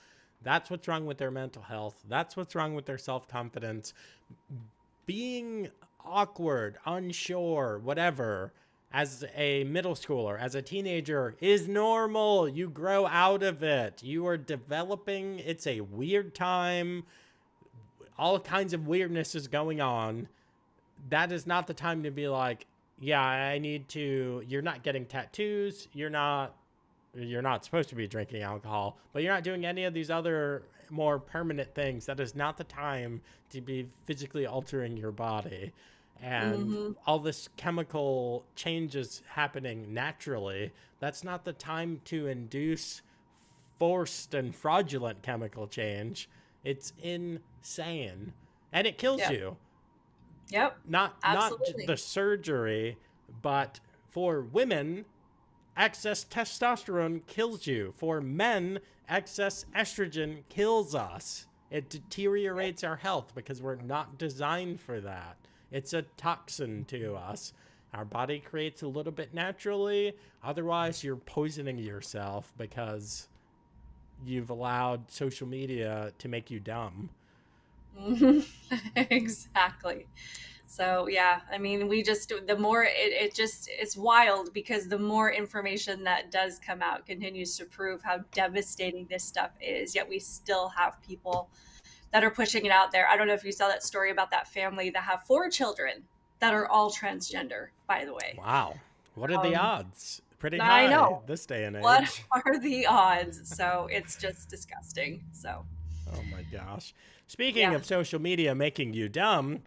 That's what's wrong with their mental health. That's what's wrong with their self-confidence. Being awkward, unsure, whatever, as a middle schooler, as a teenager, is normal. You grow out of it. You are developing. It's a weird time. All kinds of weirdness is going on. That is not the time to be like, yeah, I need to, you're not getting tattoos. You're not supposed to be drinking alcohol, but you're not doing any of these other more permanent things. That is not the time to be physically altering your body. And all this chemical changes happening naturally. That's not the time to induce forced and fraudulent chemical change. It's insane. And it kills you. Yep. Not the surgery, but for women, excess testosterone kills you. For men, excess estrogen kills us. It deteriorates our health because we're not designed for that. It's a toxin to us. Our body creates a little bit naturally. Otherwise, you're poisoning yourself because you've allowed social media to make you dumb. Exactly. So yeah, I mean, the more it's wild because the more information that does come out continues to prove how devastating this stuff is. Yet we still have people that are pushing it out there. I don't know if you saw that story about that family that have 4 children that are all transgender, by the way. Wow. What are the odds? Pretty high. I know. This day and age. What are the odds? So it's just disgusting. So. Oh my gosh. Speaking of social media making you dumb,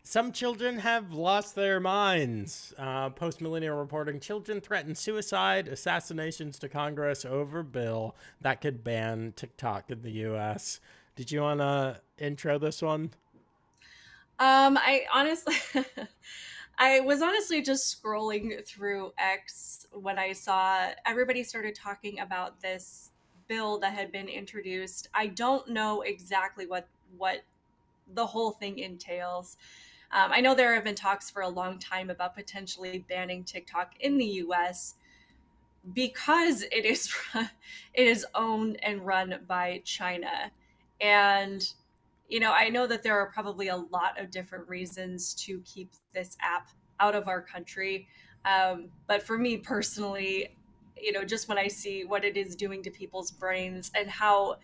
some children have lost their minds. Post-millennial reporting, children threaten suicide, assassinations to Congress over bill that could ban TikTok in the U.S. Did you want to intro this one? I was honestly just scrolling through X when I saw everybody started talking about this bill that had been introduced. I don't know exactly what the whole thing entails. I know there have been talks for a long time about potentially banning TikTok in the U.S. because it is owned and run by China. And, you know, I know that there are probably a lot of different reasons to keep this app out of our country. But for me personally, you know, just when I see what it is doing to people's brains and how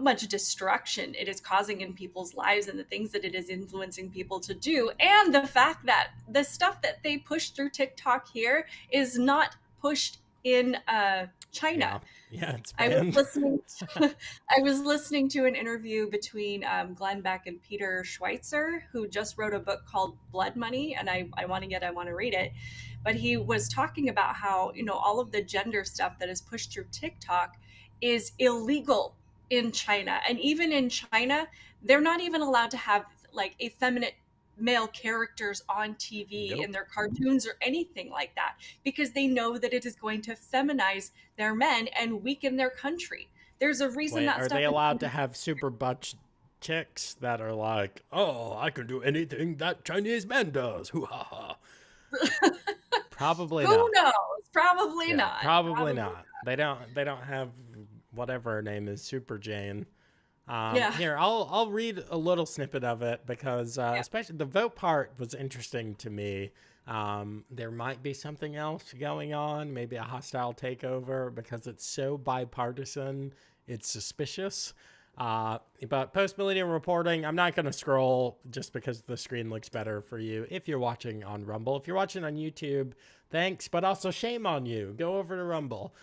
much destruction it is causing in people's lives and the things that it is influencing people to do, and the fact that the stuff that they push through TikTok here is not pushed in China. Yeah, it's banned. I was listening to an interview between Glenn Beck and Peter Schweitzer, who just wrote a book called Blood Money, and I want to read it. But he was talking about how, you know, all of the gender stuff that is pushed through TikTok is illegal in China. And even in China, they're not even allowed to have like effeminate male characters on TV in their cartoons or anything like that, because they know that it is going to feminize their men and weaken their country. There's a reason are they allowed to have super butt chicks that are like, oh, I can do anything that Chinese man does? Hoo ha ha. Probably not. Who knows? Probably not. Probably not. They don't have whatever her name is, Super Jane. Here, I'll read a little snippet of it because especially the vote part was interesting to me. There might be something else going on, maybe a hostile takeover, because it's so bipartisan, it's suspicious. But post-millennial reporting, I'm not going to scroll just because the screen looks better for you if you're watching on Rumble. If you're watching on YouTube, thanks, but also shame on you. Go over to Rumble.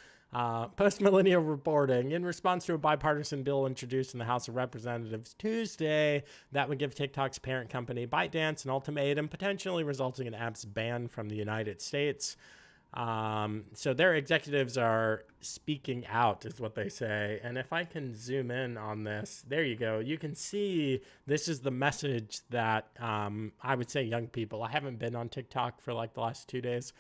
Post-millennial reporting, in response to a bipartisan bill introduced in the House of Representatives Tuesday that would give TikTok's parent company ByteDance an ultimatum, potentially resulting in app's ban from the United States. So their executives are speaking out, is what they say. And if I can zoom in on this, there you go. You can see this is the message that I would say young people. I haven't been on TikTok for like the last 2 days.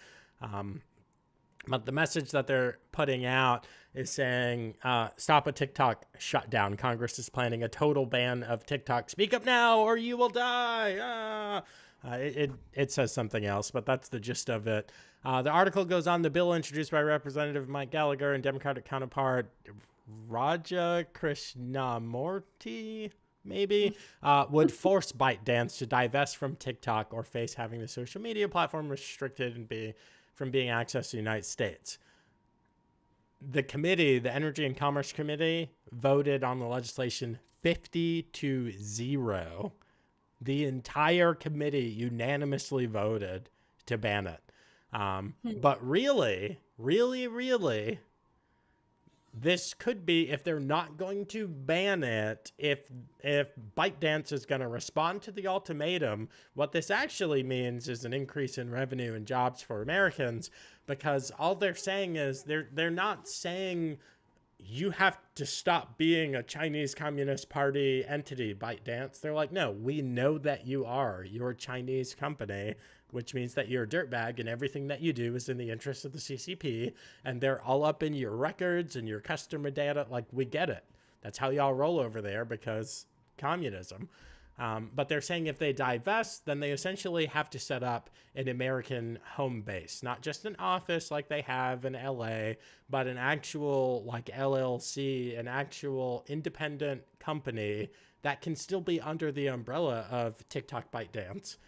But the message that they're putting out is saying, stop a TikTok shutdown. Congress is planning a total ban of TikTok. Speak up now or you will die. It says something else, but that's the gist of it. The article goes on. The bill introduced by Representative Mike Gallagher and Democratic counterpart Raja Krishnamurti, maybe, would force ByteDance to divest from TikTok or face having the social media platform restricted and from being accessed to the United States. The committee, the Energy and Commerce Committee, voted on the legislation 50-0. The entire committee unanimously voted to ban it. But really, this could be, if they're not going to ban it, if ByteDance is going to respond to the ultimatum, what this actually means is an increase in revenue and jobs for Americans, because all they're saying is they're not saying you have to stop being a Chinese Communist Party entity, ByteDance. They're like, no, we know that you are. You're a Chinese company, which means that you're a dirtbag and everything that you do is in the interest of the CCP, and they're all up in your records and your customer data. Like, we get it. That's how y'all roll over there because communism. But they're saying if they divest, then they essentially have to set up an American home base, not just an office like they have in LA, but an actual like LLC, an actual independent company that can still be under the umbrella of TikTok ByteDance.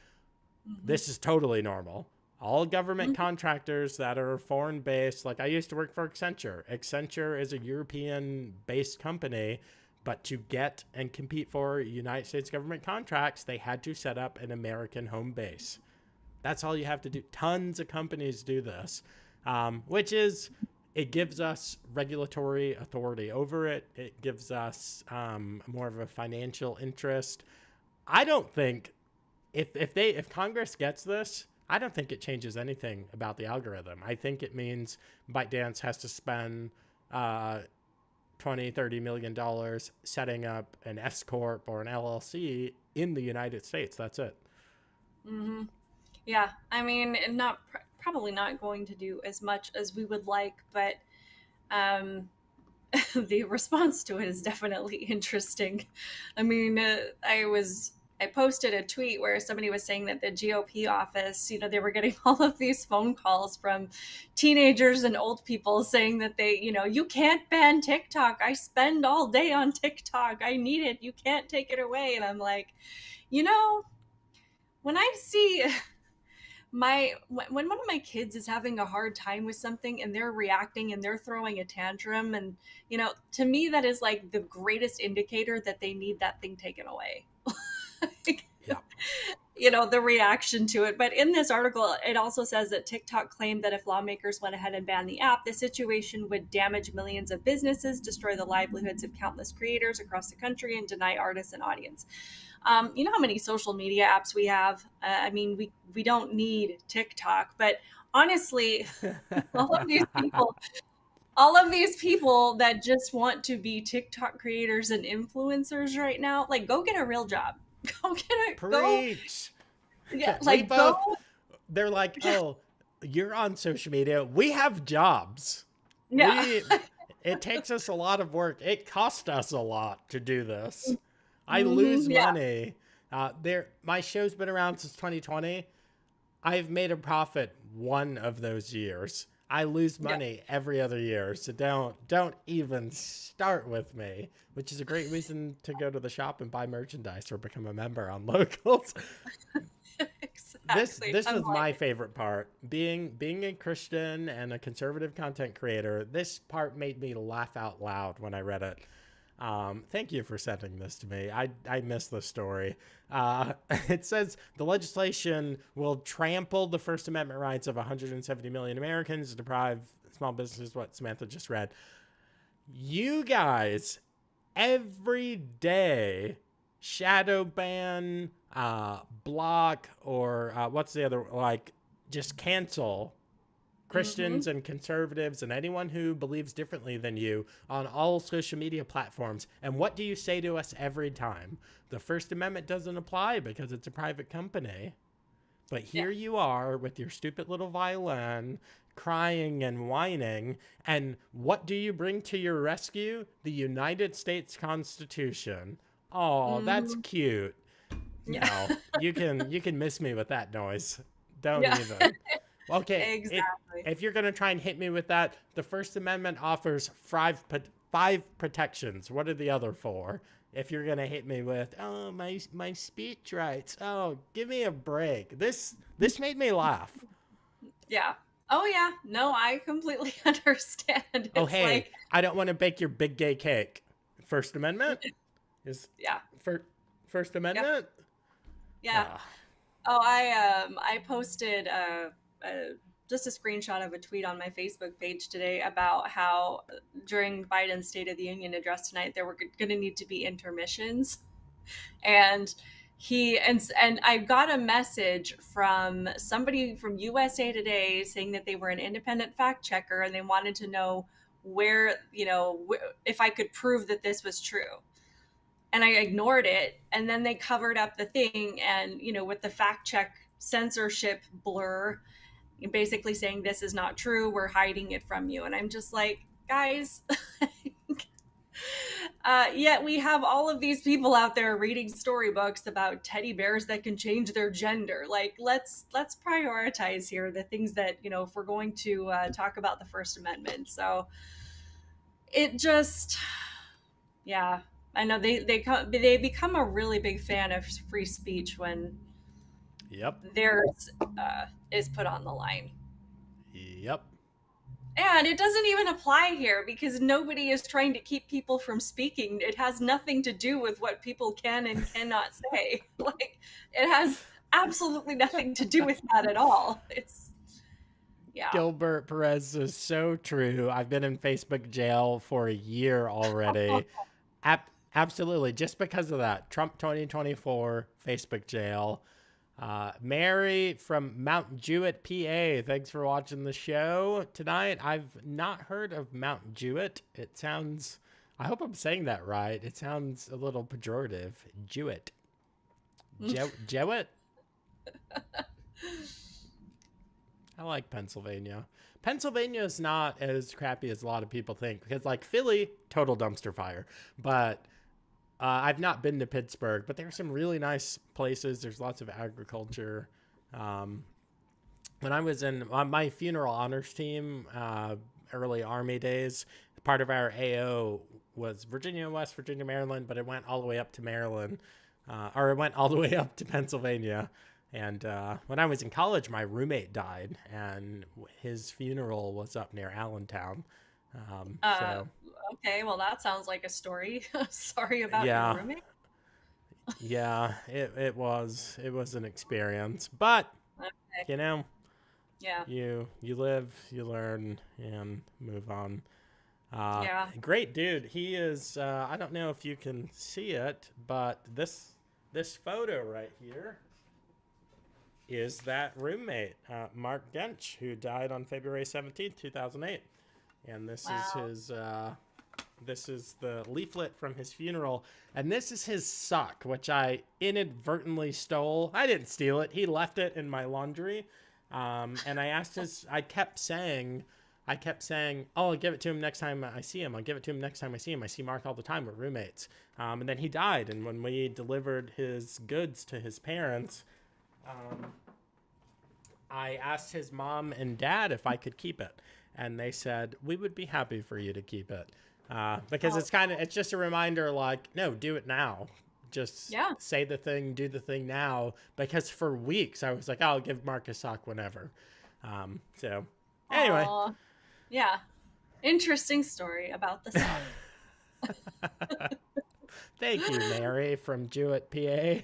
This is totally normal. All government contractors that are foreign based, like I used to work for Accenture. Accenture is a European based company, but to get and compete for United States government contracts, they had to set up an American home base. That's all you have to do. Tons of companies do this, which is, it gives us regulatory authority over it. It gives us more of a financial interest. I don't think if Congress gets this, I don't think it changes anything about the algorithm. I think it means ByteDance has to spend $20-30 million setting up an S corp or an LLC in the United States. That's it. Yeah, I mean, probably not going to do as much as we would like, but the response to it is definitely interesting. I mean, I posted a tweet where somebody was saying that the GOP office, they were getting all of these phone calls from teenagers and old people saying that they, you can't ban TikTok. I spend all day on TikTok. I need it. You can't take it away. And I'm like, when I see when one of my kids is having a hard time with something and they're reacting and they're throwing a tantrum, and, to me, that is like the greatest indicator that they need that thing taken away. The reaction to it. But in this article, it also says that TikTok claimed that if lawmakers went ahead and banned the app, the situation would damage millions of businesses, destroy the livelihoods of countless creators across the country, and deny artists an audience. You know how many social media apps we have? I mean, we don't need TikTok, but honestly, all of these people that just want to be TikTok creators and influencers right now, like, go get a real job. Go get it. Preach. Yeah, like, go. They're like, oh, you're on social media. We have jobs. Yeah. It takes us a lot of work. It costs us a lot to do this. I lose money. My show's been around since 2020. I've made a profit one of those years. I lose money every other year, so don't even start with me, which is a great reason to go to the shop and buy merchandise or become a member on Locals. Exactly. This was my favorite part. Being a Christian and a conservative content creator, this part made me laugh out loud when I read it. Thank you for sending this to me. I missed the story. It says the legislation will trample the First Amendment rights of 170 million Americans, deprive small businesses, what Samantha just read. You guys, every day, shadow ban, block, or what's the other, like, just cancel Christians and conservatives and anyone who believes differently than you on all social media platforms. And what do you say to us every time? The First Amendment doesn't apply because it's a private company. But here you are with your stupid little violin crying and whining. And what do you bring to your rescue? The United States Constitution. Oh, that's cute. No, you can miss me with that noise. Don't even. Okay, Exactly. if you're going to try and hit me with that, the First Amendment offers five protections. What are the other four? If you're going to hit me with, oh, my speech rights. Oh, give me a break. This made me laugh. Yeah. Oh, yeah. No, I completely understand. Oh, hey, I don't want to bake your big gay cake. First Amendment? First Amendment? Yeah. Oh, I posted just a screenshot of a tweet on my Facebook page today about how during Biden's State of the Union address tonight, there were going to need to be intermissions. And I got a message from somebody from USA Today saying that they were an independent fact checker and they wanted to know where, if I could prove that this was true. And I ignored it. And then they covered up the thing and, with the fact check censorship blur, basically saying this is not true. We're hiding it from you. And I'm just like, guys, yet we have all of these people out there reading storybooks about teddy bears that can change their gender. Like, let's prioritize here the things that, if we're going to talk about the First Amendment. So it just, yeah. I know they become a really big fan of free speech when theirs is put on the line. Yep. And it doesn't even apply here because nobody is trying to keep people from speaking. It has nothing to do with what people can and cannot say. Like, it has absolutely nothing to do with that at all. Gilbert Perez is so true. I've been in Facebook jail for a year already. Absolutely. Just because of that. Trump 2024, Facebook jail. Mary from Mount Jewett, PA. Thanks for watching the show tonight. I've not heard of Mount Jewett. It sounds, I hope I'm saying that right. It sounds a little pejorative. Jewett. Jewett? I like Pennsylvania. Pennsylvania is not as crappy as a lot of people think because, like, Philly, total dumpster fire. But I've not been to Pittsburgh, but there are some really nice places. There's lots of agriculture. When I was in my funeral honors team, early Army days, part of our AO was Virginia, West Virginia, Maryland, but it went all the way up to Maryland, or it went all the way up to Pennsylvania. And when I was in college, my roommate died, and his funeral was up near Allentown. Okay, well, that sounds like a story. Sorry about your roommate. Yeah, it was an experience, but Yeah. you live, you learn, and move on. Yeah. Great dude. He is. I don't know if you can see it, but this photo right here is that roommate, Mark Gench, who died on February 17th, 2008. And this is his, this is the leaflet from his funeral. And this is his sock, which I inadvertently stole. I didn't steal it. He left it in my laundry. And I kept saying, oh, I'll give it to him next time I see him. I'll give it to him next time I see him. I see Mark all the time. We're roommates. And then he died. And when we delivered his goods to his parents, I asked his mom and dad if I could keep it, and they said we would be happy for you to keep it, because it's just a reminder, like, no, do it now. Just say the thing, do the thing now. Because for weeks I was like, I'll give Mark a sock whenever. So anyway. Aww. Yeah. Interesting story about the sock. Thank you, Mary from Jewett, PA.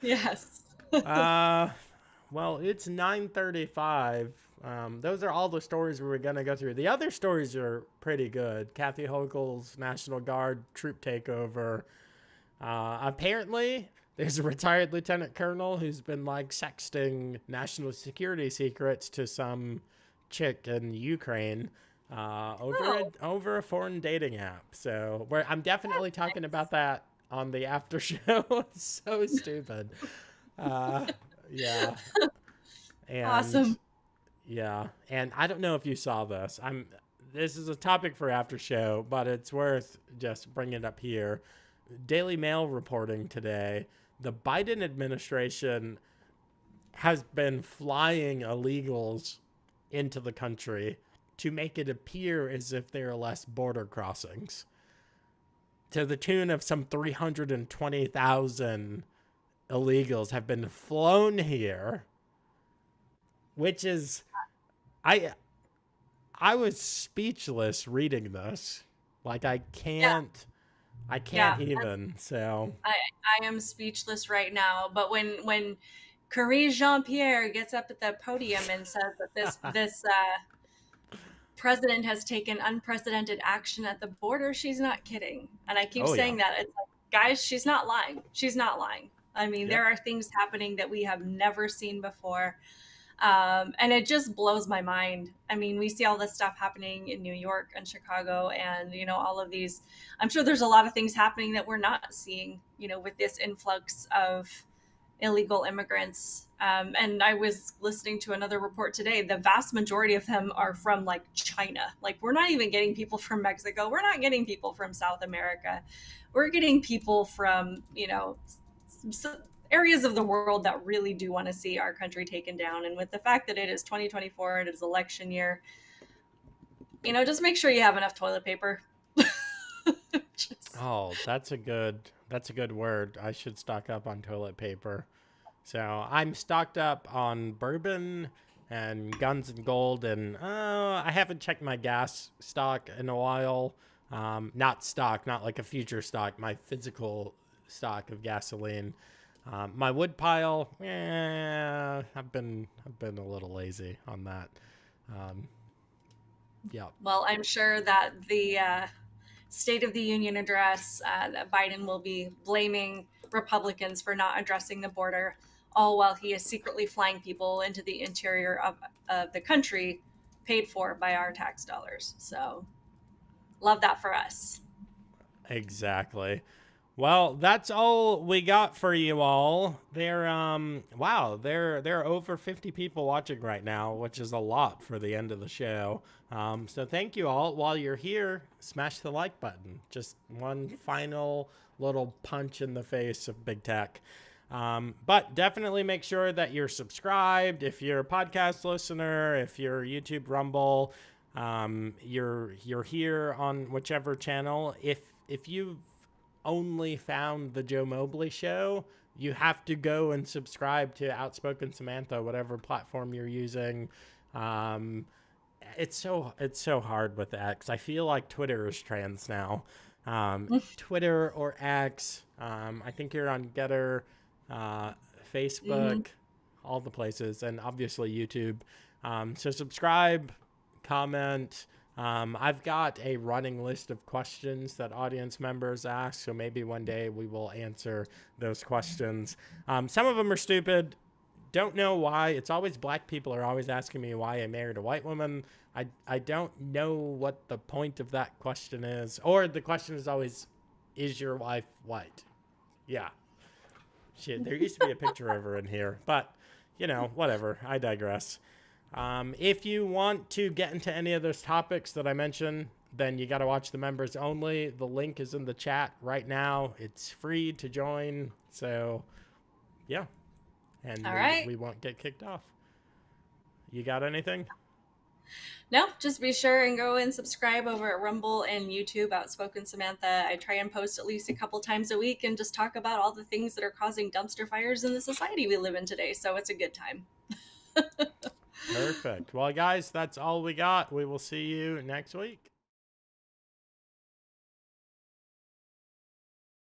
Yes. Well, it's 9:35. Those are all the stories we were going to go through. The other stories are pretty good. Kathy Hochul's National Guard troop takeover. Apparently, there's a retired lieutenant colonel who's been like sexting national security secrets to some chick in Ukraine over a foreign dating app. So I'm definitely talking about that on the after show. So stupid. Yeah. And, awesome. Yeah. And I don't know if you saw this. This is a topic for after show, but it's worth just bringing it up here. Daily Mail reporting today, the Biden administration has been flying illegals into the country to make it appear as if there are less border crossings, to the tune of some 320,000 illegals have been flown here, which is, I was speechless reading this. Like, I can't even. So I am speechless right now. But when Karine Jean-Pierre gets up at the podium and says that this president has taken unprecedented action at the border, she's not kidding. And I keep saying that. It's like, guys, she's not lying. She's not lying. I mean, there are things happening that we have never seen before. And it just blows my mind. I mean, we see all this stuff happening in New York and Chicago and, all of these. I'm sure there's a lot of things happening that we're not seeing, with this influx of illegal immigrants. And I was listening to another report today. The vast majority of them are from like China. Like, we're not even getting people from Mexico. We're not getting people from South America. We're getting people from, areas of the world that really do want to see our country taken down. And with the fact that it is 2024, it is election year, just make sure you have enough toilet paper. Oh, that's a good word. I should stock up on toilet paper. So I'm stocked up on bourbon and guns and gold, and I haven't checked my gas stock in a while. Not like a future stock, my physical stock of gasoline. My wood pile, I've been a little lazy on that. Yeah. Well, I'm sure that the State of the Union address, that Biden will be blaming Republicans for not addressing the border, all while he is secretly flying people into the interior of the country, paid for by our tax dollars. So, love that for us. Exactly. Well, that's all we got for you all. There are over 50 people watching right now, which is a lot for the end of the show. So thank you all. While you're here, smash the like button. Just one final little punch in the face of big tech. But definitely make sure that you're subscribed. If you're a podcast listener, if you're YouTube Rumble, you're here on whichever channel. If you've only found the Joe Mobley Show, you have to go and subscribe to Outspoken Samantha, whatever platform you're using. It's so hard with X. I feel like Twitter is trans now. Twitter or X. I think you're on Getter, Facebook, all the places, and obviously YouTube. So subscribe, comment. I've got a running list of questions that audience members ask, so maybe one day we will answer those questions. Some of them are stupid. Don't know why. It's always black people are always asking me why I married a white woman. I don't know what the point of that question is. Or the question is always, is your wife white? Yeah. Shit, there used to be a picture of her in here. But, whatever. I digress. If you want to get into any of those topics that I mentioned, then you got to watch the members only. The link is in the chat right now. It's free to join. So, yeah. And all right. We won't get kicked off. You got anything? No, just be sure and go and subscribe over at Rumble and YouTube, Outspoken Samantha. I try and post at least a couple times a week and just talk about all the things that are causing dumpster fires in the society we live in today. So it's a good time. Perfect. Well, guys, that's all we got. We will see you next week.